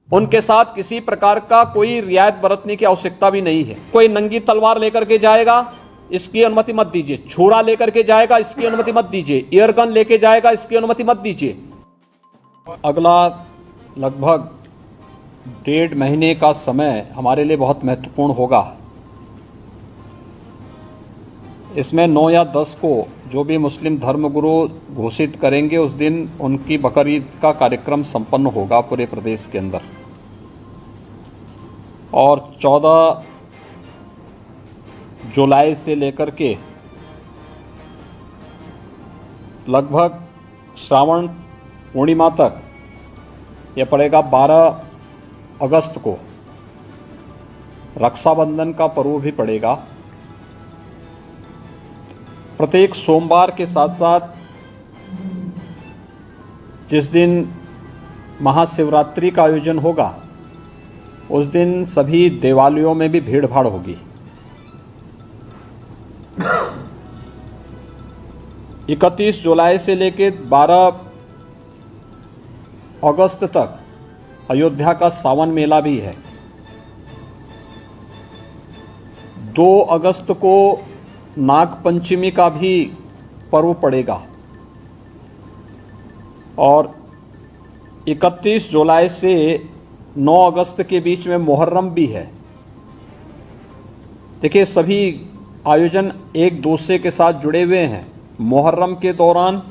उनके साथ किसी प्रकार का कोई रियायत बरतने की आवश्यकता भी नहीं है। कोई नंगी तलवार लेकर के जाएगा, इसकी अनुमति मत दीजिए। छुरा लेकर के जाएगा, इसकी अनुमति मत दीजिए। एयरगन लेके जाएगा, इसकी अनुमति मत दीजिए। अगला लगभग 1.5 महीने का समय हमारे लिए बहुत महत्वपूर्ण होगा। इसमें 9 या 10 को जो भी मुस्लिम धर्मगुरु घोषित करेंगे, उस दिन उनकी बकरीद का कार्यक्रम संपन्न होगा पूरे प्रदेश के अंदर। और 14 जुलाई से लेकर के लगभग श्रावण पूर्णिमा तक, यह पड़ेगा 12 अगस्त को रक्षाबंधन का पर्व भी पड़ेगा। प्रत्येक सोमवार के साथ साथ जिस दिन महाशिवरात्रि का आयोजन होगा, उस दिन सभी देवालयों में भी भीड़ भाड़ होगी। 31 जुलाई से लेकर 12 अगस्त तक अयोध्या का सावन मेला भी है। 2 अगस्त को नाग पंचमी का भी पर्व पड़ेगा और 31 जुलाई से 9 अगस्त के बीच में मुहर्रम भी है। देखिए, सभी आयोजन एक दूसरे के साथ जुड़े हुए हैं। मुहर्रम के दौरान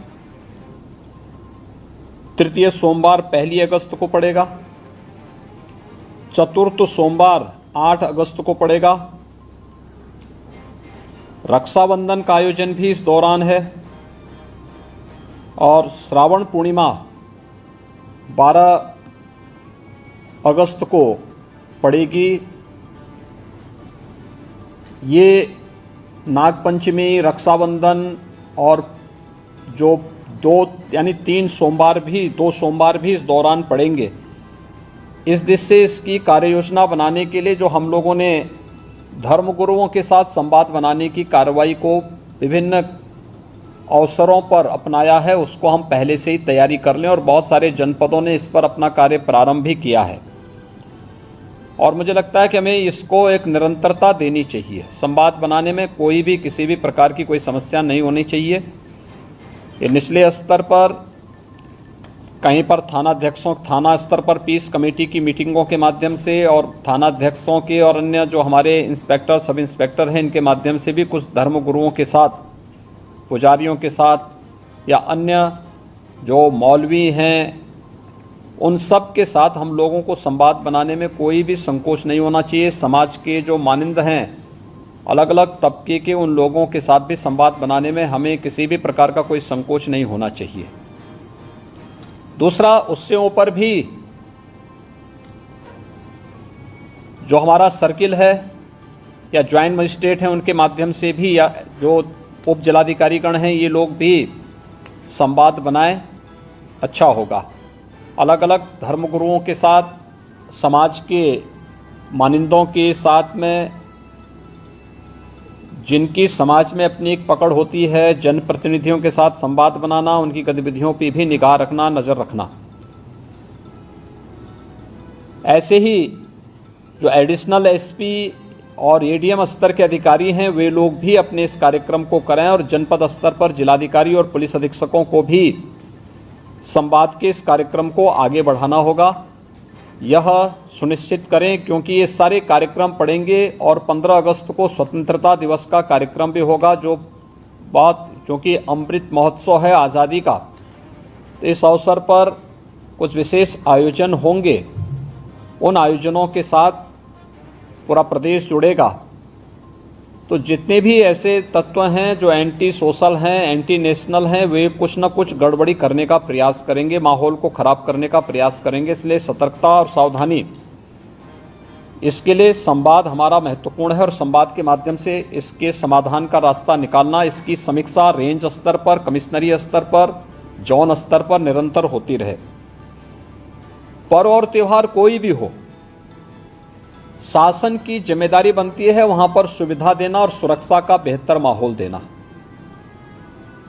तृतीय सोमवार 1 अगस्त को पड़ेगा, चतुर्थ सोमवार 8 अगस्त को पड़ेगा। रक्षाबंधन का आयोजन भी इस दौरान है और श्रावण पूर्णिमा 12 अगस्त को पड़ेगी। ये नागपंचमी, रक्षाबंधन और जो 2 सोमवार भी इस दौरान पड़ेंगे। इस दिशा से इसकी कार्य योजना बनाने के लिए जो हम लोगों ने धर्मगुरुओं के साथ संवाद बनाने की कार्रवाई को विभिन्न अवसरों पर अपनाया है, उसको हम पहले से ही तैयारी कर लें और बहुत सारे जनपदों ने इस पर अपना कार्य प्रारंभ भी किया है। और मुझे लगता है कि हमें इसको एक निरंतरता देनी चाहिए। संवाद बनाने में कोई भी किसी भी प्रकार की कोई समस्या नहीं होनी चाहिए। ये निचले स्तर पर कहीं पर थाना स्तर पर पीस कमेटी की मीटिंगों के माध्यम से और थानाध्यक्षों के और अन्य जो हमारे इंस्पेक्टर, सब इंस्पेक्टर हैं, इनके माध्यम से भी कुछ धर्मगुरुओं के साथ, पुजारियों के साथ या अन्य जो मौलवी हैं, उन सब के साथ हम लोगों को संवाद बनाने में कोई भी संकोच नहीं होना चाहिए। समाज के जो मानिंद हैं, अलग अलग तबके के, उन लोगों के साथ भी संवाद बनाने में हमें किसी भी प्रकार का कोई संकोच नहीं होना चाहिए। दूसरा, उससे ऊपर भी जो हमारा सर्किल है या ज्वाइंट मजिस्ट्रेट हैं, उनके माध्यम से भी, या जो उप जिलाधिकारीगण हैं, ये लोग भी संवाद बनाएं, अच्छा होगा। अलग अलग धर्मगुरुओं के साथ, समाज के मानिंदों के साथ में, जिनकी समाज में अपनी एक पकड़ होती है, जनप्रतिनिधियों के साथ संवाद बनाना, उनकी गतिविधियों पर भी निगाह रखना, नज़र रखना। ऐसे ही जो एडिशनल एसपी और एडीएम स्तर के अधिकारी हैं, वे लोग भी अपने इस कार्यक्रम को करें और जनपद स्तर पर जिलाधिकारी और पुलिस अधीक्षकों को भी संवाद के इस कार्यक्रम को आगे बढ़ाना होगा। यह सुनिश्चित करें, क्योंकि ये सारे कार्यक्रम पड़ेंगे और 15 अगस्त को स्वतंत्रता दिवस का कार्यक्रम भी होगा, क्योंकि अमृत महोत्सव है आज़ादी का। तो इस अवसर पर कुछ विशेष आयोजन होंगे। उन आयोजनों के साथ पूरा प्रदेश जुड़ेगा। तो जितने भी ऐसे तत्व हैं जो एंटी सोशल हैं, एंटी नेशनल हैं, वे कुछ न कुछ गड़बड़ी करने का प्रयास करेंगे, माहौल को खराब करने का प्रयास करेंगे। इसलिए सतर्कता और सावधानी, इसके लिए संवाद हमारा महत्वपूर्ण है और संवाद के माध्यम से इसके समाधान का रास्ता निकालना, इसकी समीक्षा रेंज स्तर पर, कमिश्नरी स्तर पर, जोन स्तर पर निरंतर होती रहे। पर्व और त्यौहार कोई भी हो, शासन की जिम्मेदारी बनती है वहां पर सुविधा देना और सुरक्षा का बेहतर माहौल देना।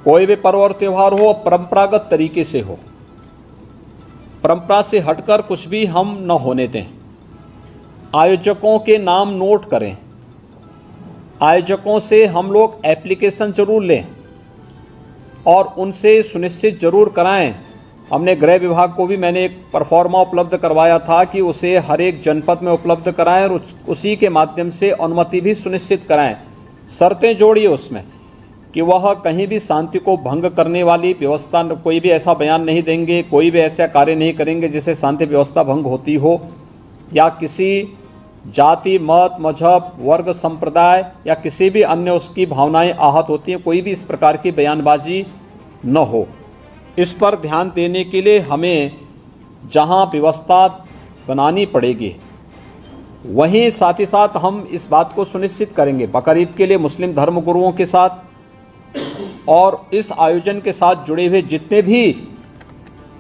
कोई भी पर्व और त्यौहार हो, परंपरागत तरीके से हो। परंपरा से हटकर कुछ भी हम न होने दें। आयोजकों के नाम नोट करें, आयोजकों से हम लोग एप्लीकेशन जरूर लें और उनसे सुनिश्चित जरूर कराएं। हमने गृह विभाग को भी मैंने एक परफॉर्मा उपलब्ध करवाया था कि उसे हर एक जनपद में उपलब्ध कराएं और उसी के माध्यम से अनुमति भी सुनिश्चित कराएं। शर्तें जोड़िए उसमें कि वह कहीं भी शांति को भंग करने वाली व्यवस्था, कोई भी ऐसा बयान नहीं देंगे, कोई भी ऐसा कार्य नहीं करेंगे जिससे शांति व्यवस्था भंग होती हो, या किसी जाति, मत, मजहब, वर्ग, संप्रदाय या किसी भी अन्य उसकी भावनाएं आहत होती हैं, कोई भी इस प्रकार की बयानबाजी न हो। इस पर ध्यान देने के लिए हमें जहां व्यवस्था बनानी पड़ेगी वहीं साथ ही साथ हम इस बात को सुनिश्चित करेंगे बकरीद के लिए मुस्लिम धर्म गुरुओं के साथ और इस आयोजन के साथ जुड़े हुए जितने भी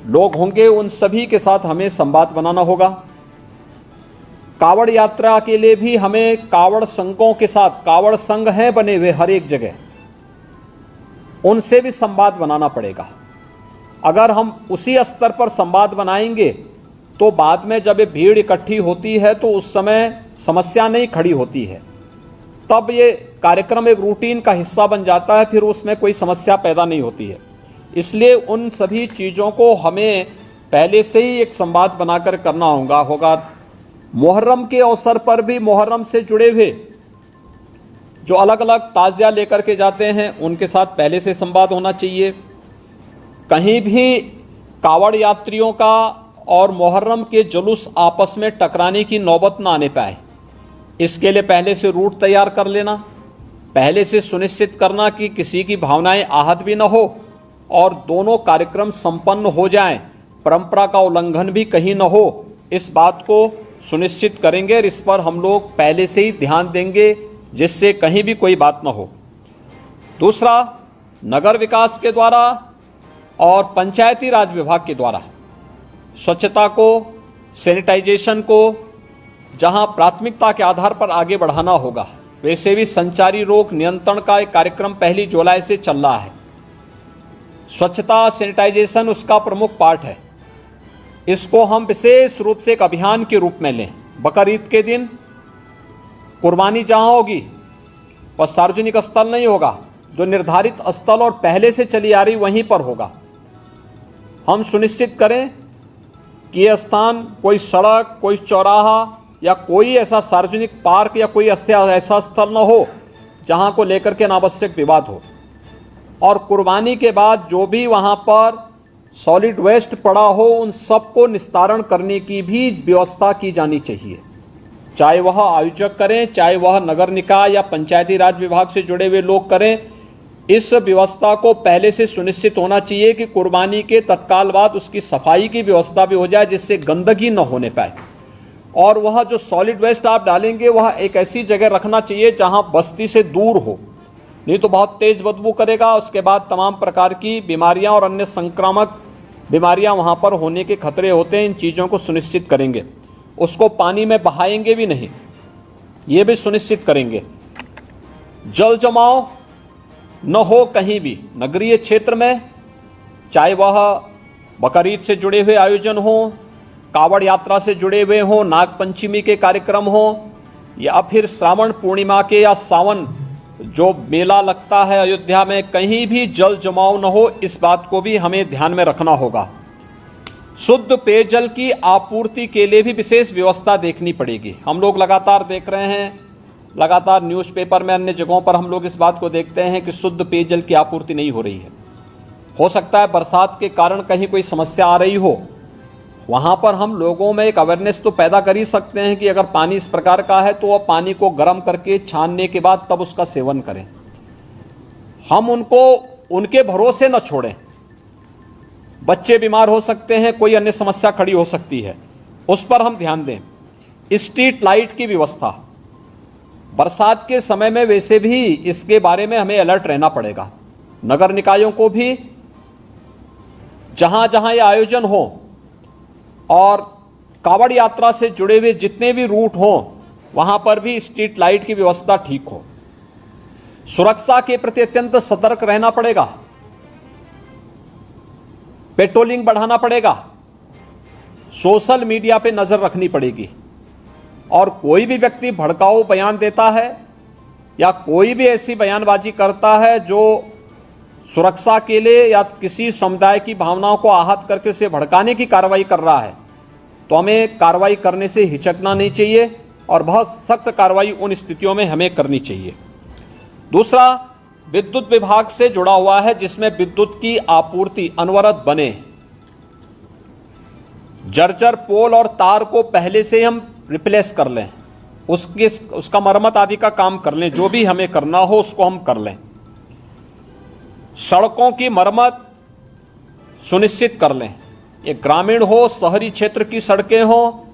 लोग होंगे उन सभी के साथ हमें संवाद बनाना होगा। कावड़ यात्रा के लिए भी हमें कावड़ संघों के साथ, कावड़ संघ हैं बने हुए हर एक जगह, उनसे भी संवाद बनाना पड़ेगा। अगर हम उसी स्तर पर संवाद बनाएंगे तो बाद में जब ये भीड़ इकट्ठी होती है तो उस समय समस्या नहीं खड़ी होती है, तब ये कार्यक्रम एक रूटीन का हिस्सा बन जाता है, फिर उसमें कोई समस्या पैदा नहीं होती है। इसलिए उन सभी चीज़ों को हमें पहले से ही एक संवाद बनाकर करना होगा। मुहर्रम के अवसर पर भी मुहर्रम से जुड़े हुए जो अलग अलग ताज़िया लेकर के जाते हैं उनके साथ पहले से संवाद होना चाहिए। कहीं भी कावड़ यात्रियों का और मुहर्रम के जुलूस आपस में टकराने की नौबत ना आने पाए, इसके लिए पहले से रूट तैयार कर लेना, पहले से सुनिश्चित करना कि किसी की भावनाएं आहत भी न हो और दोनों कार्यक्रम संपन्न हो जाएं, परंपरा का उल्लंघन भी कहीं न हो, इस बात को सुनिश्चित करेंगे और इस पर हम लोग पहले से ही ध्यान देंगे जिससे कहीं भी कोई बात न हो। दूसरा, नगर विकास के द्वारा और पंचायती राज विभाग के द्वारा स्वच्छता को, सैनिटाइजेशन को जहां प्राथमिकता के आधार पर आगे बढ़ाना होगा, वैसे भी संचारी रोग नियंत्रण का एक कार्यक्रम 1 जुलाई से चल रहा है। स्वच्छता, सैनिटाइजेशन उसका प्रमुख पार्ट है। इसको हम विशेष रूप से एक अभियान के रूप में लें। बकरीद के दिन कुर्बानी जहां होगी वह सार्वजनिक स्थल नहीं होगा, जो निर्धारित स्थल और पहले से चली आ रही वहीं पर होगा। हम सुनिश्चित करें कि यह स्थान कोई सड़क, कोई चौराहा या कोई ऐसा सार्वजनिक पार्क या कोई ऐसा स्थल न हो जहां को लेकर के अनावश्यक विवाद हो। और कुर्बानी के बाद जो भी वहां पर सॉलिड वेस्ट पड़ा हो उन सबको निस्तारण करने की भी व्यवस्था की जानी चाहिए, चाहे वह आयोजक करें, चाहे वह नगर निकाय या पंचायती राज विभाग से जुड़े हुए लोग करें। इस व्यवस्था को पहले से सुनिश्चित होना चाहिए कि कुर्बानी के तत्काल बाद उसकी सफाई की व्यवस्था भी हो जाए जिससे गंदगी न होने पाए। और वह जो सॉलिड वेस्ट आप डालेंगे वह एक ऐसी जगह रखना चाहिए जहां बस्ती से दूर हो, नहीं तो बहुत तेज बदबू करेगा। उसके बाद तमाम प्रकार की बीमारियां और अन्य संक्रामक बीमारियां वहां पर होने के खतरे होते हैं। इन चीज़ों को सुनिश्चित करेंगे। उसको पानी में बहाएंगे भी नहीं, ये भी सुनिश्चित करेंगे। जल जमाव न हो कहीं भी नगरीय क्षेत्र में, चाहे वह बकरीद से जुड़े हुए आयोजन हो, कावड़ यात्रा से जुड़े हुए हों, नाग पंचमी के कार्यक्रम हो, या फिर श्रावण पूर्णिमा के या सावन जो मेला लगता है अयोध्या में, कहीं भी जल जमाव न हो, इस बात को भी हमें ध्यान में रखना होगा। शुद्ध पेयजल की आपूर्ति के लिए भी विशेष व्यवस्था देखनी पड़ेगी। हम लोग लगातार देख रहे हैं, लगातार न्यूज़पेपर में, अन्य जगहों पर हम लोग इस बात को देखते हैं कि शुद्ध पेयजल की आपूर्ति नहीं हो रही है। हो सकता है बरसात के कारण कहीं कोई समस्या आ रही हो, वहां पर हम लोगों में एक अवेयरनेस तो पैदा कर ही सकते हैं कि अगर पानी इस प्रकार का है तो वह पानी को गर्म करके छानने के बाद तब उसका सेवन करें। हम उनको उनके भरोसे न छोड़ें। बच्चे बीमार हो सकते हैं, कोई अन्य समस्या खड़ी हो सकती है, उस पर हम ध्यान दें। स्ट्रीट लाइट की व्यवस्था बरसात के समय में वैसे भी इसके बारे में हमें अलर्ट रहना पड़ेगा। नगर निकायों को भी जहां जहां ये आयोजन हो और कावड़ यात्रा से जुड़े हुए जितने भी रूट हों वहां पर भी स्ट्रीट लाइट की व्यवस्था ठीक हो। सुरक्षा के प्रति अत्यंत सतर्क रहना पड़ेगा, पेट्रोलिंग बढ़ाना पड़ेगा। सोशल मीडिया पे नजर रखनी पड़ेगी और कोई भी व्यक्ति भड़काऊ बयान देता है या कोई भी ऐसी बयानबाजी करता है जो सुरक्षा के लिए या किसी समुदाय की भावनाओं को आहत करके उसे भड़काने की कार्रवाई कर रहा है, तो हमें कार्रवाई करने से हिचकना नहीं चाहिए और बहुत सख्त कार्रवाई उन स्थितियों में हमें करनी चाहिए। दूसरा, विद्युत विभाग से जुड़ा हुआ है जिसमें विद्युत की आपूर्ति अनवरत बने। जर्जर पोल और तार को पहले से हम रिप्लेस कर लें, उसका मरम्मत आदि का काम कर लें, जो भी हमें करना हो उसको हम कर लें। सड़कों की मरम्मत सुनिश्चित कर लें, ये ग्रामीण हो, शहरी क्षेत्र की सड़कें हो,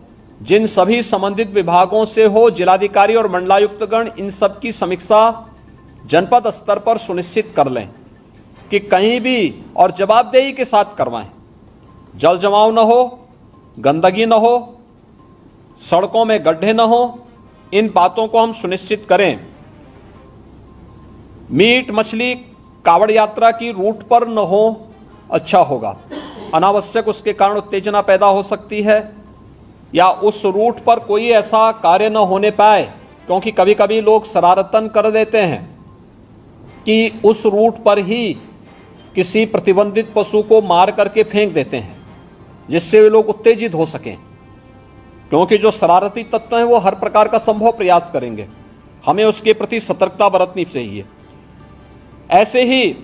जिन सभी संबंधित विभागों से हो, जिलाधिकारी और मंडलायुक्तगण इन सब की समीक्षा जनपद स्तर पर सुनिश्चित कर लें कि कहीं भी और जवाबदेही के साथ करवाएं, जल जमाव न हो, गंदगी न हो, सड़कों में गड्ढे न हो, इन बातों को हम सुनिश्चित करें। मीट मछली कावड़ यात्रा की रूट पर न हो, अच्छा होगा। अनावश्यक उसके कारण उत्तेजना पैदा हो सकती है या उस रूट पर कोई ऐसा कार्य न होने पाए, क्योंकि कभी कभी लोग शरारतन कर देते हैं कि उस रूट पर ही किसी प्रतिबंधित पशु को मार करके फेंक देते हैं जिससे वे लोग उत्तेजित हो सकें, क्योंकि जो शरारती तत्व हैं वो हर प्रकार का संभव प्रयास करेंगे। हमें उसके प्रति सतर्कता बरतनी चाहिए। ऐसे ही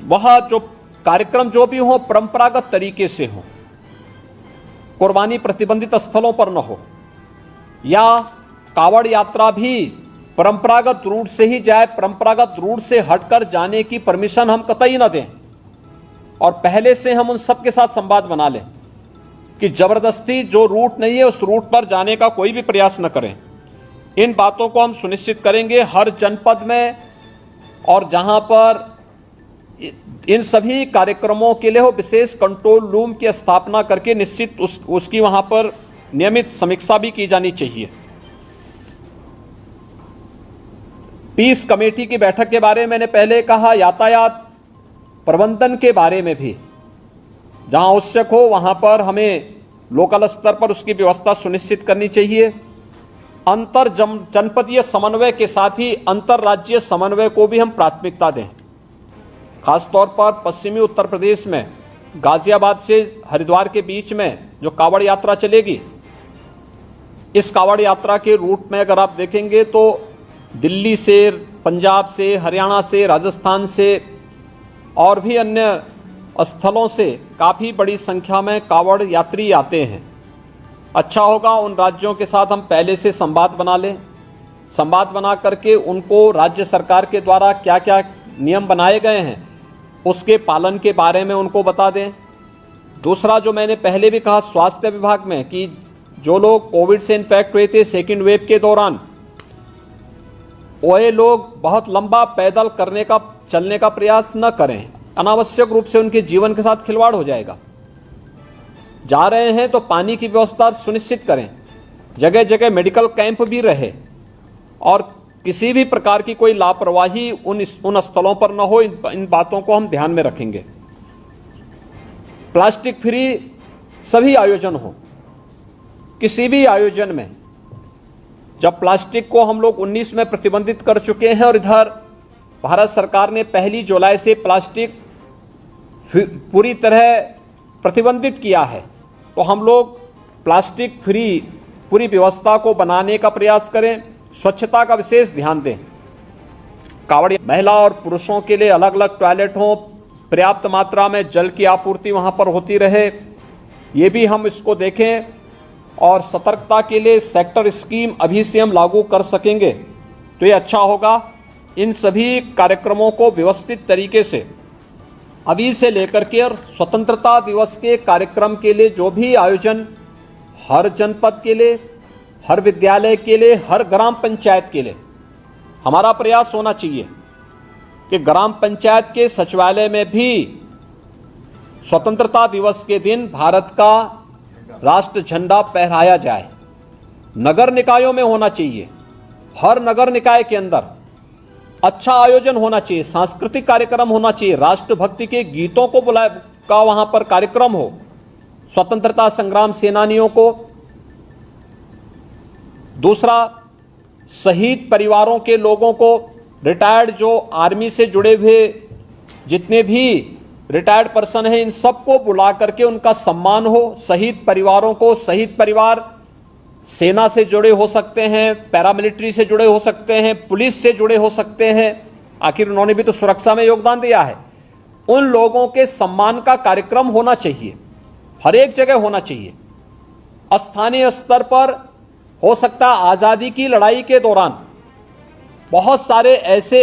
वह जो कार्यक्रम जो भी हो परंपरागत तरीके से हो, कुर्बानी प्रतिबंधित स्थलों पर न हो, या कावड़ यात्रा भी परंपरागत रूट से ही जाए, परंपरागत रूट से हटकर जाने की परमिशन हम कतई न दें और पहले से हम उन सबके साथ संवाद बना लें कि जबरदस्ती जो रूट नहीं है उस रूट पर जाने का कोई भी प्रयास न करें। इन बातों को हम सुनिश्चित करेंगे हर जनपद में, और जहां पर इन सभी कार्यक्रमों के लिए हो विशेष कंट्रोल रूम की स्थापना करके निश्चित उसकी वहां पर नियमित समीक्षा भी की जानी चाहिए। पीस कमेटी की बैठक के बारे में मैंने पहले कहा, यातायात प्रबंधन के बारे में भी जहां आवश्यक हो वहां पर हमें लोकल स्तर पर उसकी व्यवस्था सुनिश्चित करनी चाहिए। अंतर जनपदीय समन्वय के साथ ही अंतर्राज्यीय समन्वय को भी हम प्राथमिकता दें। खासतौर पर पश्चिमी उत्तर प्रदेश में गाजियाबाद से हरिद्वार के बीच में जो कावड़ यात्रा चलेगी, इस कावड़ यात्रा के रूट में अगर आप देखेंगे तो दिल्ली से, पंजाब से, हरियाणा से, राजस्थान से और भी अन्य स्थलों से काफ़ी बड़ी संख्या में कावड़ यात्री आते हैं। अच्छा होगा उन राज्यों के साथ हम पहले से संवाद बना लें, संवाद बना करके उनको राज्य सरकार के द्वारा क्या क्या नियम बनाए गए हैं उसके पालन के बारे में उनको बता दें। दूसरा, जो मैंने पहले भी कहा स्वास्थ्य विभाग में कि जो लोग कोविड से इन्फेक्ट हुए थे सेकेंड वेव के दौरान, वो लोग बहुत लंबा पैदल चलने का प्रयास न करें, अनावश्यक रूप से उनके जीवन के साथ खिलवाड़ हो जाएगा। जा रहे हैं तो पानी की व्यवस्था सुनिश्चित करें, जगह जगह मेडिकल कैंप भी रहे और किसी भी प्रकार की कोई लापरवाही उन स्थलों पर न हो, इन बातों को हम ध्यान में रखेंगे। प्लास्टिक फ्री सभी आयोजन हो, किसी भी आयोजन में जब प्लास्टिक को हम लोग 19 में प्रतिबंधित कर चुके हैं और इधर भारत सरकार ने 1 जुलाई से प्लास्टिक पूरी तरह प्रतिबंधित किया है, तो हम लोग प्लास्टिक फ्री पूरी व्यवस्था को बनाने का प्रयास करें। स्वच्छता का विशेष ध्यान दें। कावड़ महिला और पुरुषों के लिए अलग अलग टॉयलेट हों, पर्याप्त मात्रा में जल की आपूर्ति वहां पर होती रहे, ये भी हम इसको देखें और सतर्कता के लिए सेक्टर स्कीम अभी से हम लागू कर सकेंगे तो ये अच्छा होगा। इन सभी कार्यक्रमों को व्यवस्थित तरीके से अभी से लेकर के और स्वतंत्रता दिवस के कार्यक्रम के लिए जो भी आयोजन हर जनपद के लिए, हर विद्यालय के लिए, हर ग्राम पंचायत के लिए हमारा प्रयास होना चाहिए कि ग्राम पंचायत के सचिवालय में भी स्वतंत्रता दिवस के दिन भारत का राष्ट्र झंडा फहराया जाए। नगर निकायों में होना चाहिए, हर नगर निकाय के अंदर अच्छा आयोजन होना चाहिए, सांस्कृतिक कार्यक्रम होना चाहिए, राष्ट्रभक्ति के गीतों को का वहां पर कार्यक्रम हो, स्वतंत्रता संग्राम सेनानियों को, दूसरा शहीद परिवारों के लोगों को, रिटायर्ड जो आर्मी से जुड़े हुए जितने भी रिटायर्ड पर्सन हैं, इन सबको बुला करके उनका सम्मान हो। शहीद परिवारों को, शहीद परिवार सेना से जुड़े हो सकते हैं, पैरामिलिट्री से जुड़े हो सकते हैं, पुलिस से जुड़े हो सकते हैं, आखिर उन्होंने भी तो सुरक्षा में योगदान दिया है। उन लोगों के सम्मान का कार्यक्रम होना चाहिए, हर एक जगह होना चाहिए। स्थानीय स्तर पर हो सकता है आजादी की लड़ाई के दौरान बहुत सारे ऐसे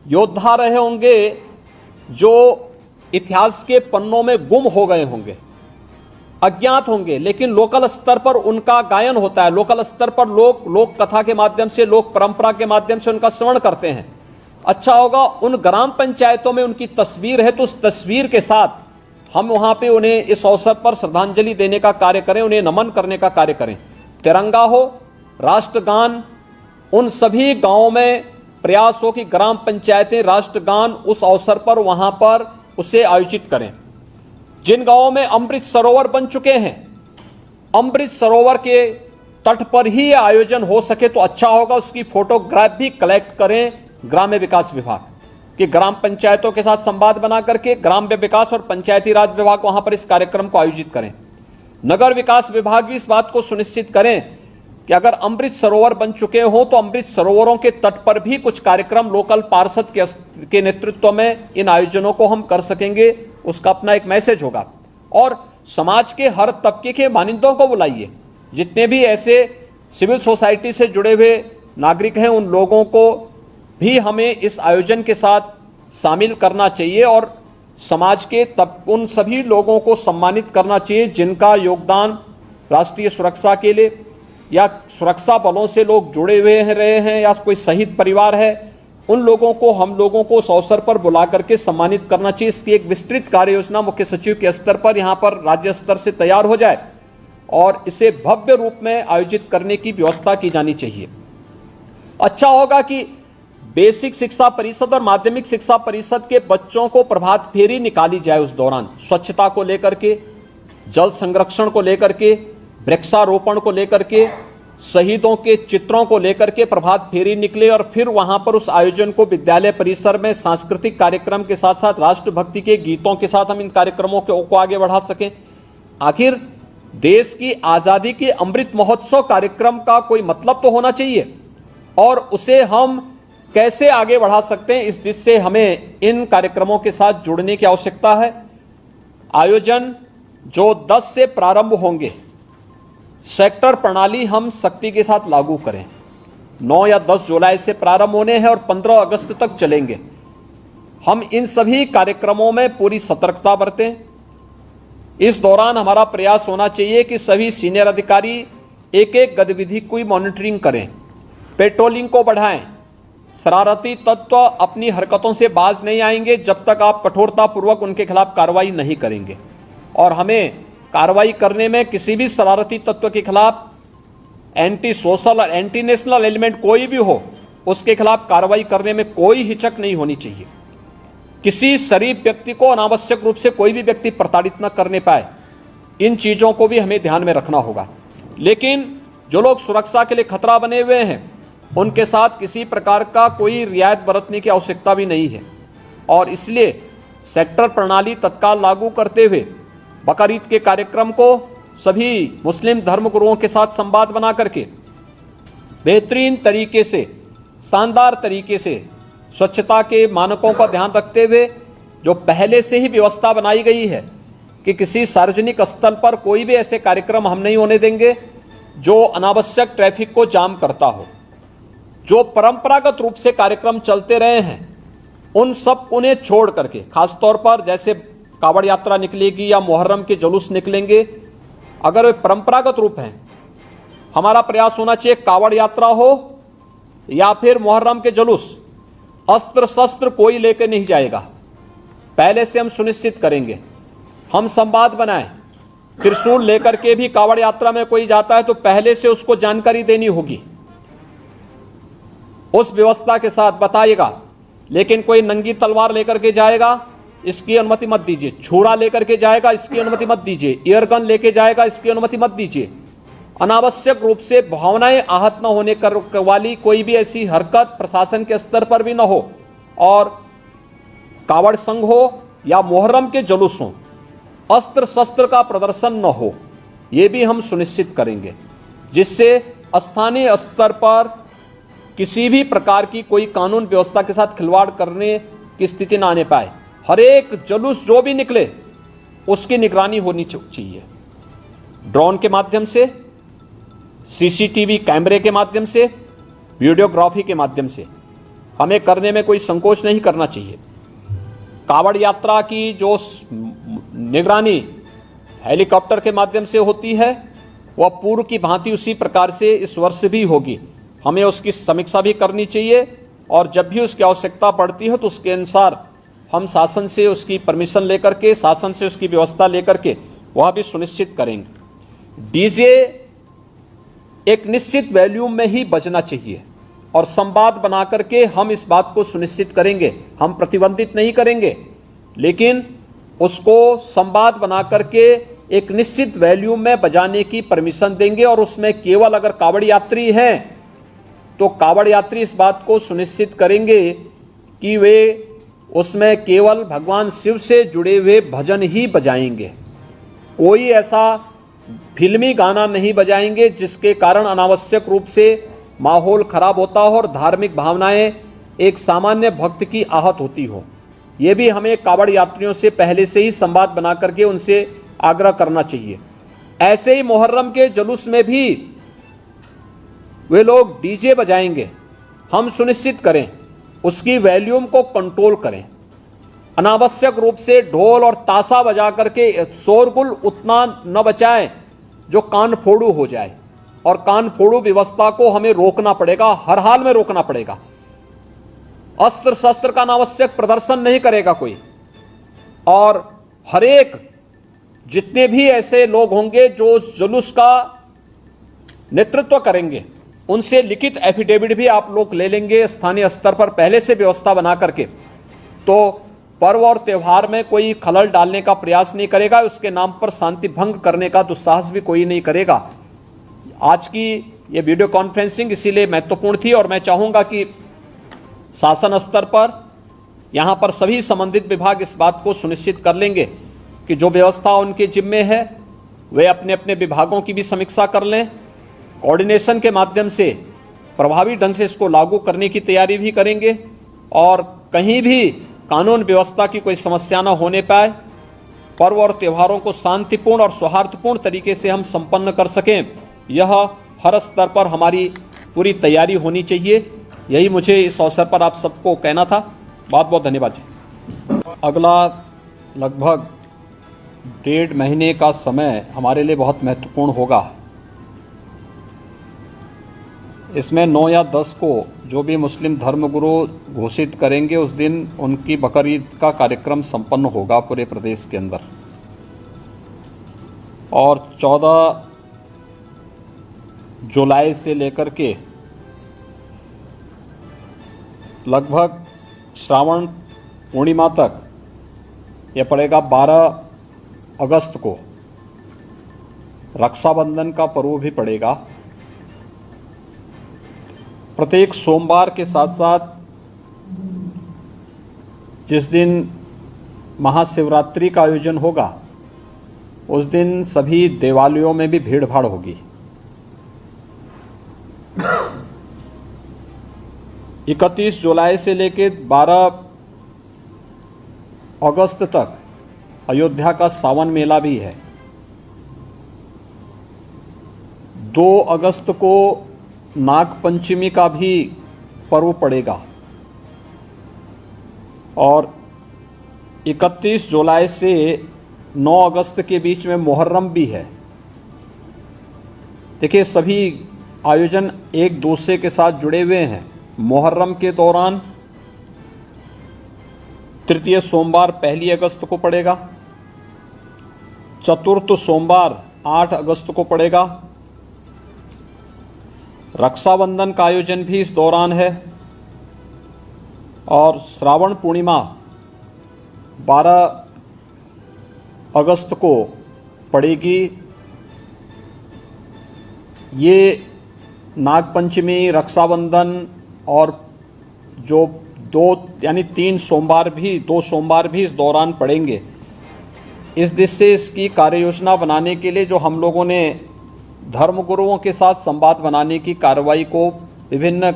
योद्धा रहे होंगे जो इतिहास के पन्नों में गुम हो गए होंगे, अज्ञात होंगे, लेकिन लोकल स्तर पर उनका गायन होता है। लोकल स्तर पर लोग लोक कथा के माध्यम से, लोक परंपरा के माध्यम से उनका श्रवण करते हैं। अच्छा होगा उन ग्राम पंचायतों में उनकी तस्वीर है तो उस तस्वीर के साथ हम वहां पे उन्हें इस अवसर पर श्रद्धांजलि देने का कार्य करें, उन्हें नमन करने का कार्य करें। तिरंगा हो, राष्ट्रगान, उन सभी गांवों में प्रयास हो कि ग्राम पंचायतें राष्ट्रगान उस अवसर पर वहां पर उसे आयोजित करें। जिन गांवों में अमृत सरोवर बन चुके हैं, अमृत सरोवर के तट पर ही यह आयोजन हो सके तो अच्छा होगा। उसकी फोटोग्राफ भी कलेक्ट करें ग्राम्य विकास विभाग कि ग्राम पंचायतों के साथ संवाद बना करके ग्राम्य विकास और पंचायती राज विभाग वहां पर इस कार्यक्रम को आयोजित करें। नगर विकास विभाग भी इस बात को सुनिश्चित करें कि अगर अमृत सरोवर बन चुके हो तो अमृत सरोवरों के तट पर भी कुछ कार्यक्रम लोकल पार्षद के नेतृत्व में इन आयोजनों को हम कर सकेंगे। उसका अपना एक मैसेज होगा। और समाज के हर तबके के मानिंदों को बुलाइए, जितने भी ऐसे सिविल सोसाइटी से जुड़े हुए नागरिक हैं उन लोगों को भी हमें इस आयोजन के साथ शामिल करना चाहिए और समाज के उन सभी लोगों को सम्मानित करना चाहिए जिनका योगदान राष्ट्रीय सुरक्षा के लिए या सुरक्षा बलों से लोग जुड़े हुए रहे हैं या कोई शहीद परिवार है, उन लोगों को हम लोगों को उस अवसर पर बुला करके सम्मानित करना चाहिए। इसकी एक विस्तृत कार्य योजना मुख्य सचिव के स्तर पर यहाँ पर राज्य स्तर से तैयार हो जाए और इसे भव्य रूप में आयोजित करने की व्यवस्था की जानी चाहिए। अच्छा होगा कि बेसिक शिक्षा परिषद और माध्यमिक शिक्षा परिषद के बच्चों को प्रभात फेरी निकाली जाए उस दौरान, स्वच्छता को लेकर के, जल संरक्षण को लेकर के, वृक्षारोपण को लेकर के, शहीदों के चित्रों को लेकर के प्रभात फेरी निकले और फिर वहां पर उस आयोजन को विद्यालय परिसर में सांस्कृतिक कार्यक्रम के साथ साथ राष्ट्रभक्ति के गीतों के साथ हम इन कार्यक्रमों को आगे बढ़ा सकें। आखिर देश की आजादी के अमृत महोत्सव कार्यक्रम का कोई मतलब तो होना चाहिए और उसे हम कैसे आगे बढ़ा सकते हैं, इस दिशा से हमें इन कार्यक्रमों के साथ जुड़ने की आवश्यकता है। आयोजन जो 10 से प्रारंभ होंगे, सेक्टर प्रणाली हम सख्ती के साथ लागू करें। 9 या 10 जुलाई से प्रारंभ होने हैं और 15 अगस्त तक चलेंगे। हम इन सभी कार्यक्रमों में पूरी सतर्कता बरतें। इस दौरान हमारा प्रयास होना चाहिए कि सभी सीनियर अधिकारी एक एक गतिविधि की मॉनिटरिंग करें, पेट्रोलिंग को बढ़ाएं। शरारती तत्व अपनी हरकतों से बाज नहीं आएंगे जब तक आप कठोरतापूर्वक उनके खिलाफ कार्रवाई नहीं करेंगे और हमें कार्रवाई करने में किसी भी शरारती तत्व के खिलाफ एंटी सोशल और एंटी नेशनल एलिमेंट कोई भी हो, उसके खिलाफ कार्रवाई करने में कोई हिचक नहीं होनी चाहिए। किसी शरीफ व्यक्ति को अनावश्यक रूप से कोई भी व्यक्ति प्रताड़ित न करने पाए, इन चीजों को भी हमें ध्यान में रखना होगा। लेकिन जो लोग सुरक्षा के लिए खतरा बने हुए हैं उनके साथ किसी प्रकार का कोई रियायत बरतने की आवश्यकता भी नहीं है और इसलिए सेक्टर प्रणाली तत्काल लागू करते हुए बकरीद के कार्यक्रम को सभी मुस्लिम धर्मगुरुओं के साथ संवाद बना करके बेहतरीन तरीके से, शानदार तरीके से स्वच्छता के मानकों का ध्यान रखते हुए जो पहले से ही व्यवस्था बनाई गई है कि किसी सार्वजनिक स्थल पर कोई भी ऐसे कार्यक्रम हम नहीं होने देंगे जो अनावश्यक ट्रैफिक को जाम करता हो। जो परंपरागत रूप से कार्यक्रम चलते रहे हैं उन सब उन्हें छोड़ करके, खासतौर पर जैसे कावड़ यात्रा निकलेगी या मुहर्रम के जुलूस निकलेंगे, अगर वे परंपरागत रूप हैं, हमारा प्रयास होना चाहिए कावड़ यात्रा हो या फिर मुहर्रम के जुलूस, अस्त्र शस्त्र कोई लेकर नहीं जाएगा। पहले से हम सुनिश्चित करेंगे, हम संवाद बनाएं। त्रिशूल लेकर के भी कावड़ यात्रा में कोई जाता है तो पहले से उसको जानकारी देनी होगी, उस व्यवस्था के साथ बताइएगा। लेकिन कोई नंगी तलवार लेकर के जाएगा इसकी अनुमति मत दीजिए। छुरा लेकर के जाएगा, इसकी अनुमति मत दीजिए। एयर गन लेके जाएगा, इसकी अनुमति मत दीजिए। अनावश्यक रूप से भावनाएं आहत न होने वाली कोई भी ऐसी हरकत प्रशासन के स्तर पर भी न हो, और कावड़ संघ हो या मुहर्रम के जुलूस हो, अस्त्र शस्त्र का प्रदर्शन न हो, यह भी हम सुनिश्चित करेंगे, जिससे स्थानीय स्तर पर किसी भी प्रकार की कोई कानून व्यवस्था के साथ खिलवाड़ करने की स्थिति न आने पाए। हर एक जुलूस जो भी निकले उसकी निगरानी होनी चाहिए, ड्रोन के माध्यम से, सीसीटीवी कैमरे के माध्यम से, वीडियोग्राफी के माध्यम से। हमें करने में कोई संकोच नहीं करना चाहिए। कावड़ यात्रा की जो निगरानी हेलीकॉप्टर के माध्यम से होती है, वह पूर्व की भांति उसी प्रकार से इस वर्ष भी होगी। हमें उसकी समीक्षा भी करनी चाहिए, और जब भी उसकी आवश्यकता पड़ती है तो उसके अनुसार हम शासन से उसकी परमिशन लेकर के, शासन से उसकी व्यवस्था लेकर के वह भी सुनिश्चित करेंगे। डीजे एक निश्चित वॉल्यूम में ही बजना चाहिए, और संवाद बना करके हम इस बात को सुनिश्चित करेंगे। हम प्रतिबंधित नहीं करेंगे, लेकिन उसको संवाद बना करके एक निश्चित वॉल्यूम में बजाने की परमिशन देंगे, और उसमें केवल अगर कावड़ यात्री हैं तो कावड़ यात्री इस बात को सुनिश्चित करेंगे कि वे उसमें केवल भगवान शिव से जुड़े हुए भजन ही बजाएंगे। कोई ऐसा फिल्मी गाना नहीं बजाएंगे जिसके कारण अनावश्यक रूप से माहौल खराब होता हो और धार्मिक भावनाएं एक सामान्य भक्त की आहत होती हो। ये भी हमें कावड़ यात्रियों से पहले से ही संवाद बना करके उनसे आग्रह करना चाहिए। ऐसे ही मुहर्रम के जुलूस में भी वे लोग डीजे बजाएंगे, हम सुनिश्चित करें उसकी वॉल्यूम को कंट्रोल करें। अनावश्यक रूप से ढोल और ताशा बजा करके शोरगुल उतना न बचाएं जो कान फोड़ू हो जाए, और कान फोड़ू व्यवस्था को हमें रोकना पड़ेगा, हर हाल में रोकना पड़ेगा। अस्त्र शस्त्र का अनावश्यक प्रदर्शन नहीं करेगा कोई, और हर एक जितने भी ऐसे लोग होंगे जो जुलूस का नेतृत्व करेंगे, उनसे लिखित एफिडेविट भी आप लोग ले लेंगे स्थानीय स्तर पर पहले से व्यवस्था बना करके। तो पर्व और त्योहार में कोई खलल डालने का प्रयास नहीं करेगा, उसके नाम पर शांति भंग करने का दुस्साहस भी कोई नहीं करेगा। आज की ये वीडियो कॉन्फ्रेंसिंग इसीलिए महत्वपूर्ण थी, और मैं चाहूंगा कि शासन स्तर पर यहाँ पर सभी संबंधित विभाग इस बात को सुनिश्चित कर लेंगे कि जो व्यवस्था उनके जिम्मे है वे अपने अपने विभागों की भी समीक्षा कर लें, कोऑर्डिनेशन के माध्यम से प्रभावी ढंग से इसको लागू करने की तैयारी भी करेंगे, और कहीं भी कानून व्यवस्था की कोई समस्या न होने पाए, पर्व और त्योहारों को शांतिपूर्ण और सौहार्दपूर्ण तरीके से हम संपन्न कर सकें, यह हर स्तर पर हमारी पूरी तैयारी होनी चाहिए। यही मुझे इस अवसर पर आप सबको कहना था। बहुत बहुत धन्यवाद जी। अगला लगभग 1.5 महीने का समय हमारे लिए बहुत महत्वपूर्ण होगा। इसमें 9 या 10 को जो भी मुस्लिम धर्मगुरु घोषित करेंगे उस दिन उनकी बकरीद का कार्यक्रम संपन्न होगा पूरे प्रदेश के अंदर, और 14 जुलाई से लेकर के लगभग श्रावण पूर्णिमा तक, यह पड़ेगा 12 अगस्त को रक्षाबंधन का पर्व भी पड़ेगा। प्रत्येक सोमवार के साथ साथ जिस दिन महाशिवरात्रि का आयोजन होगा उस दिन सभी देवालयों में भी भीड़ भाड़ होगी। 31 जुलाई से लेकर 12 अगस्त तक अयोध्या का सावन मेला भी है। 2 अगस्त को नाग पंचमी का भी पर्व पड़ेगा, और 31 जुलाई से 9 अगस्त के बीच में मुहर्रम भी है। देखिए, सभी आयोजन एक दूसरे के साथ जुड़े हुए हैं। मुहर्रम के दौरान तृतीय सोमवार 1 अगस्त को पड़ेगा, चतुर्थ सोमवार 8 अगस्त को पड़ेगा। रक्षाबंधन का आयोजन भी इस दौरान है, और श्रावण पूर्णिमा 12 अगस्त को पड़ेगी। ये नागपंचमी, रक्षाबंधन और जो 3 सोमवार भी इस दौरान पड़ेंगे। इस दृष्टि से इसकी कार्य योजना बनाने के लिए जो हम लोगों ने धर्मगुरुओं के साथ संवाद बनाने की कार्रवाई को विभिन्न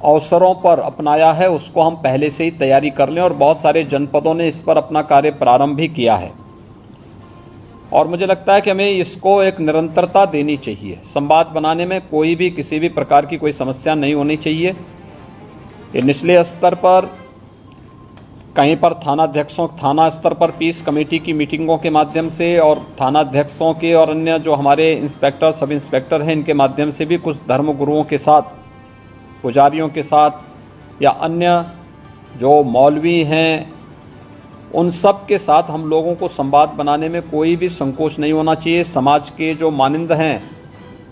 अवसरों पर अपनाया है, उसको हम पहले से ही तैयारी कर लें और बहुत सारे जनपदों ने इस पर अपना कार्य प्रारंभ भी किया है। और मुझे लगता है कि हमें इसको एक निरंतरता देनी चाहिए। संवाद बनाने में कोई भी किसी भी प्रकार की कोई समस्या नहीं होनी चाहिए। ये निचले स्तर पर कहीं पर थाना स्तर पर पीस कमेटी की मीटिंगों के माध्यम से और थाना अध्यक्षों के और अन्य जो हमारे इंस्पेक्टर, सब इंस्पेक्टर हैं, इनके माध्यम से भी कुछ धर्मगुरुओं के साथ, पुजारियों के साथ या अन्य जो मौलवी हैं, उन सब के साथ हम लोगों को संवाद बनाने में कोई भी संकोच नहीं होना चाहिए। समाज के जो मानिंद हैं,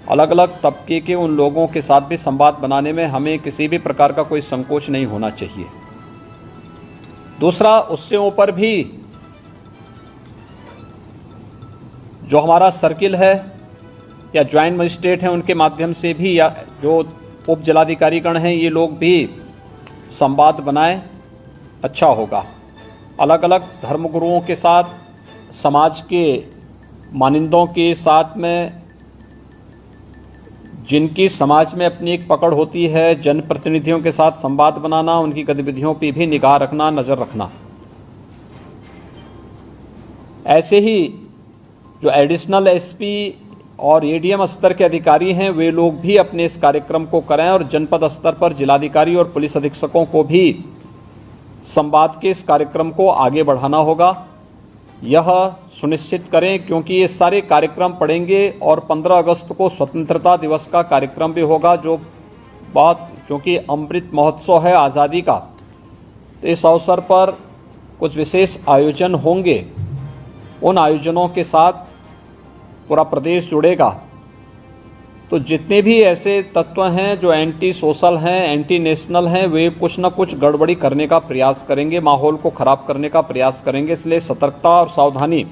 अलग अलग तबके के, उन लोगों के साथ भी संवाद बनाने में हमें किसी भी प्रकार का कोई संकोच नहीं होना चाहिए। दूसरा, उससे ऊपर भी जो हमारा सर्किल है या ज्वाइंट मजिस्ट्रेट हैं, उनके माध्यम से भी, या जो उप जिलाधिकारीगण हैं, ये लोग भी संवाद बनाएं, अच्छा होगा। अलग अलग धर्मगुरुओं के साथ, समाज के मानिंदों के साथ में, जिनकी समाज में अपनी एक पकड़ होती है, जनप्रतिनिधियों के साथ संवाद बनाना, उनकी गतिविधियों पर भी निगाह रखना, नज़र रखना। ऐसे ही जो एडिशनल एसपी और एडीएम स्तर के अधिकारी हैं, वे लोग भी अपने इस कार्यक्रम को करें और जनपद स्तर पर जिलाधिकारी और पुलिस अधीक्षकों को भी संवाद के इस कार्यक्रम को आगे बढ़ाना होगा। यह सुनिश्चित करें, क्योंकि ये सारे कार्यक्रम पड़ेंगे और 15 अगस्त को स्वतंत्रता दिवस का कार्यक्रम भी होगा, जो क्योंकि अमृत महोत्सव है आज़ादी का, तो इस अवसर पर कुछ विशेष आयोजन होंगे। उन आयोजनों के साथ पूरा प्रदेश जुड़ेगा। तो जितने भी ऐसे तत्व हैं जो एंटी सोशल हैं, एंटी नेशनल हैं, वे कुछ न कुछ गड़बड़ी करने का प्रयास करेंगे, माहौल को खराब करने का प्रयास करेंगे। इसलिए सतर्कता और सावधानी,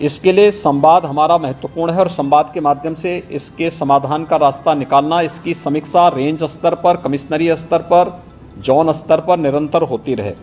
इसके लिए संवाद हमारा महत्वपूर्ण है और संवाद के माध्यम से इसके समाधान का रास्ता निकालना, इसकी समीक्षा रेंज स्तर पर, कमिश्नरी स्तर पर, जोन स्तर पर निरंतर होती रहे।